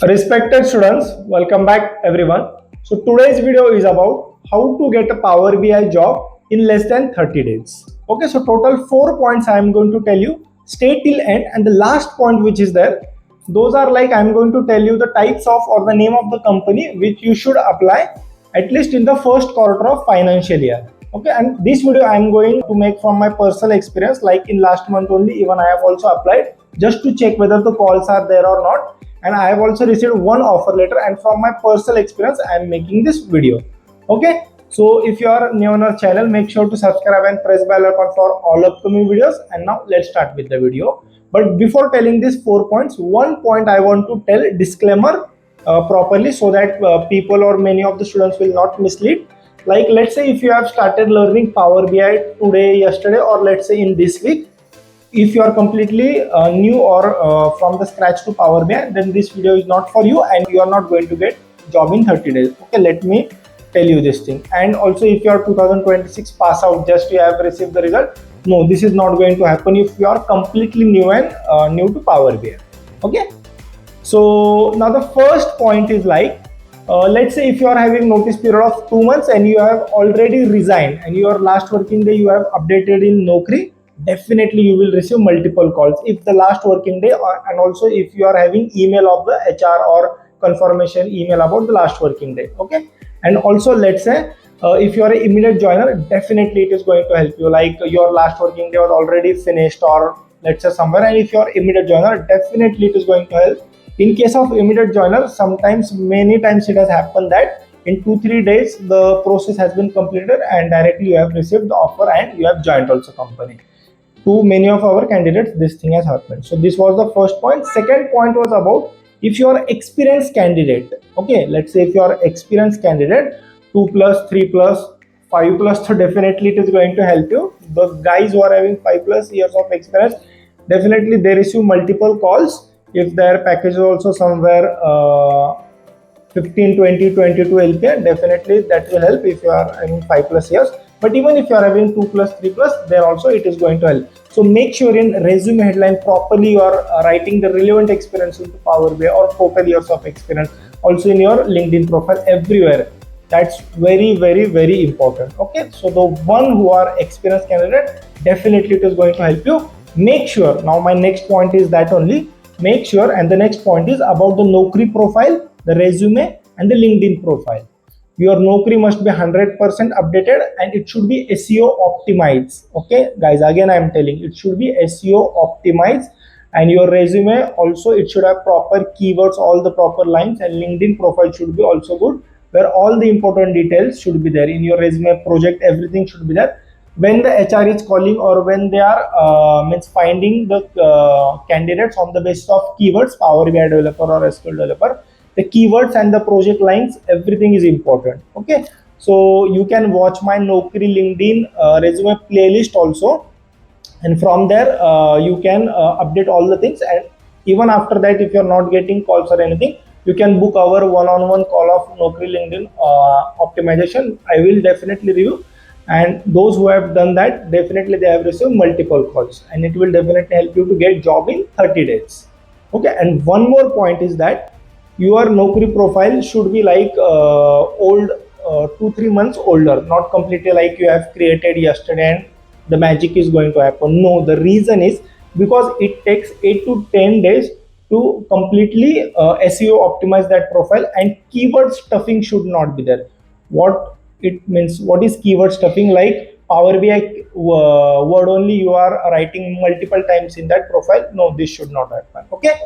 Respected students, welcome back everyone. So today's video is about how to get a Power BI job in less than 30 days. Okay, so total 4 points I am going to tell you. Stay till end, and the last point which is there, those are like I'm going to tell you the types of or the name of the company which you should apply at least in the first quarter of financial year. Okay, and this video I am going to make from my personal experience, like in last month only even I have also applied just to check whether the calls are there or not, and I have also received one offer letter, and from my personal experience I am making this video. Okay, so if you are new on our channel, make sure to subscribe and press bell icon for all upcoming videos. And now let's start with the video. But before telling these 4 points, one point I want to tell disclaimer properly, so that people or many of the students will not mislead. Like, let's say if you have started learning Power BI today, yesterday, or let's say in this week, if you are completely new or from the scratch to Power BI, then this video is not for you and you are not going to get job in 30 days. Okay, let me tell you this thing. And also, if you are 2026 pass out, just you have received the result, no, this is not going to happen if you are completely new and new to Power BI. Okay, so now the first point is like, let's say if you are having notice period of 2 months and you have already resigned and your last working day you have updated in Naukri, definitely you will receive multiple calls if the last working day, and also if you are having email of the HR or confirmation email about the last working day. Okay, and also let's say if you are an immediate joiner, definitely it is going to help you, like your last working day was already finished or let's say somewhere, and if you are immediate joiner, definitely it is going to help. In case of immediate joiner, sometimes many times it has happened that in 2-3 days the process has been completed and directly you have received the offer and you have joined also company. To many of our candidates this thing has happened. So this was the first point. Second point was about if you are experienced candidate. Okay, let's say if you are experienced candidate, 2 plus 3 plus 5 plus, so definitely it is going to help you. The guys who are having 5 plus years of experience, definitely they receive multiple calls if their package is also somewhere 15, 20, 22 LPA, definitely that will help if you are having 5 plus years. But even if you are having 2 plus, 3 plus, there also it is going to help. So make sure in resume headline properly you are writing the relevant experience into Power BI or total years of experience. Also in your LinkedIn profile, everywhere. That's very, very, very important. Okay, so the one who are experienced candidate, definitely it is going to help you. Make sure. Now my next point is that only. Make sure, and the next point is about the Naukri profile, the resume, and the LinkedIn profile. Your Naukri must be 100% updated and it should be SEO optimized. Okay, guys, again I am telling, it should be SEO optimized, and your resume also it should have proper keywords, all the proper lines, and LinkedIn profile should be also good, where all the important details should be there in your resume, project, everything should be there. When the HR is calling or when they are means finding the candidates on the basis of keywords, Power BI developer or SQL developer, the keywords and the project lines, everything is important. Okay, so you can watch my Naukri LinkedIn resume playlist also, and from there you can update all the things. And even after that, if you're not getting calls or anything, you can book our one-on-one call of Naukri LinkedIn optimization. I will definitely review, and those who have done that, definitely they have received multiple calls, and it will definitely help you to get job in 30 days. Okay, and one more point is that your Naukri profile should be like old, 2-3 months older, not completely like you have created yesterday and the magic is going to happen. No, the reason is because it takes 8 to 10 days to completely SEO optimize that profile, and keyword stuffing should not be there. What it means, what is keyword stuffing? Like Power BI word only you are writing multiple times in that profile. No, this should not happen. Okay,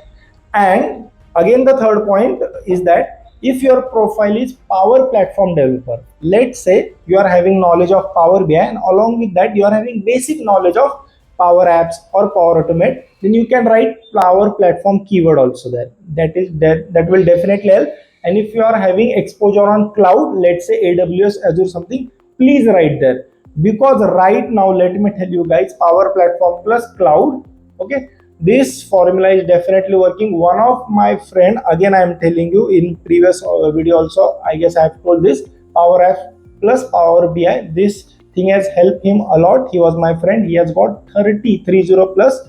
and again the third point is that if your profile is Power Platform developer, let's say you are having knowledge of Power BI and along with that you are having basic knowledge of Power Apps or Power Automate, then you can write Power Platform keyword also there. That will definitely help. And if you are having exposure on cloud, let's say AWS, Azure, something, please write there, because right now let me tell you guys, Power Platform plus cloud. Okay, this formula is definitely working. One of my friend, again I am telling you, in previous video also I guess I have told this, Power Apps plus Power BI, this thing has helped him a lot. He was my friend, he has got 30 plus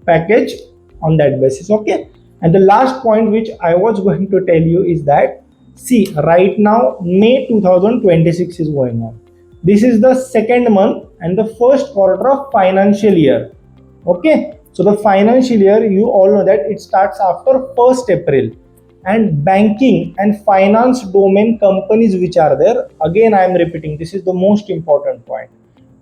package on that basis. Okay, And the last point which I was going to tell you is that, see, right now May 2026 is going on. This is the second month and the first quarter of financial year. Okay, so the financial year, you all know that it starts after 1st April. And banking and finance domain companies which are there, again I am repeating, this is the most important point.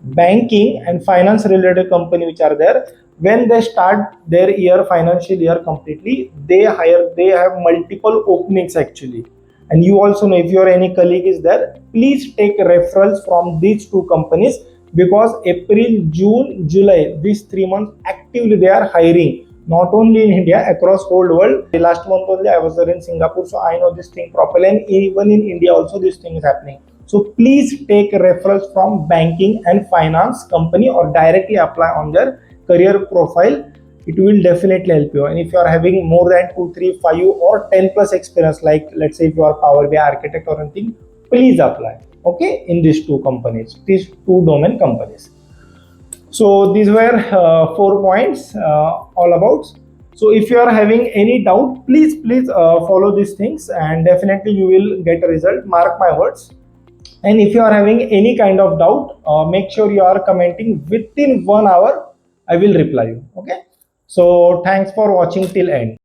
Banking and finance related company which are there, when they start their year, financial year completely, they have multiple openings actually. And you also know, if your any colleague is there, please take referrals from these two companies, because April, June, July, these 3 months actively they are hiring, not only in India, across whole world. The last month only I was there in Singapore, so I know this thing properly, and even in India also this thing is happening. So please take referrals from banking and finance company, or directly apply on their career profile. It will definitely help you. And if you are having more than 2, 3, 5 or 10 plus experience, like let's say if you are Power BI architect or anything, please apply. Okay, in these two companies, these two domain companies. So these were 4 points all about. So if you are having any doubt, please follow these things, and definitely you will get a result. Mark my words. And if you are having any kind of doubt, make sure you are commenting within 1 hour. I will reply you. Okay. So thanks for watching till end.